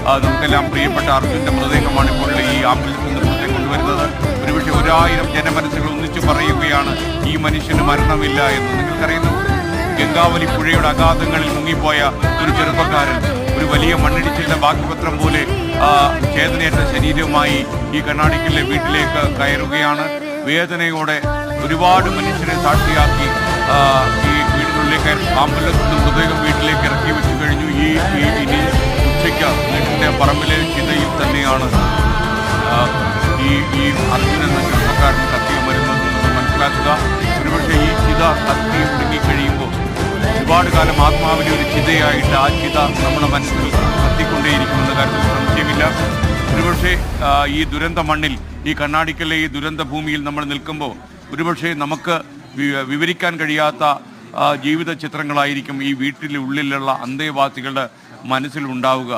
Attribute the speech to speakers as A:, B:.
A: നമുക്കെല്ലാം പ്രിയപ്പെട്ട അർജുൻ്റെ മൃതദേഹമാണ് ഇപ്പോൾ ഈ ആംബുലൻസിൽ നിന്ന് പുറത്തേക്ക് കൊണ്ടുവരുന്നത്. ഒരുപക്ഷെ 1000 ജനമനസ്സുകൾ ഒന്നിച്ചു പറയുകയാണ് ഈ മനുഷ്യന് മരണമില്ല എന്ന്. നിങ്ങൾക്കറിയുന്നു, ഗംഗാവലി പുഴയുടെ അഗാധങ്ങളിൽ മുങ്ങിപ്പോയ ഒരു ചെറുപ്പക്കാരൻ ഒരു വലിയ മണ്ണിടിച്ചിലിന്റെ ബാക്കിപത്രം പോലെ ചേതനയേറ്റ ശരീരവുമായി ഈ കർണാടകയിലെ വീട്ടിലേക്ക് കയറുകയാണ്. വേദനയോടെ ഒരുപാട് മനുഷ്യരെ സാക്ഷിയാക്കി ഈ വീടിനുള്ളിലേക്ക് ആംബുലൻസ് മൃതദേഹം വീട്ടിലേക്ക് ഇറക്കി വെച്ചു കഴിഞ്ഞു. ഇനി ഉച്ചയ്ക്ക് വീട്ടിൻ്റെ പറമ്പിലെ ചിതയിൽ തന്നെയാണ് ഈ അർജുൻ എന്ന ചെറുപ്പക്കാരൻ കത്തി വരുന്നത് മനസ്സിലാക്കുക. ഒരുപക്ഷെ ഈ ചിത കത്തി ഒടുങ്ങിക്കഴിയുമ്പോൾ ഒരുപാട് കാലം ആത്മാവിലെ ഒരു ചിതയായിട്ട് ആ ചിത നമ്മുടെ മനസ്സിൽ കത്തിക്കൊണ്ടേയിരിക്കുമെന്ന കാര്യത്തിൽ സംശയമില്ല. ഒരുപക്ഷെ ഈ ദുരന്ത മണ്ണിൽ, ഈ കർണാടകയിലെ ഈ ദുരന്ത ഭൂമിയിൽ നമ്മൾ നിൽക്കുമ്പോൾ ഒരുപക്ഷെ നമുക്ക് വിവരിക്കാൻ കഴിയാത്ത ജീവിത ചിത്രങ്ങളായിരിക്കും ഈ വീട്ടിലുള്ളിലുള്ള അന്തേവാസികളുടെ മനസ്സിലുണ്ടാവുക.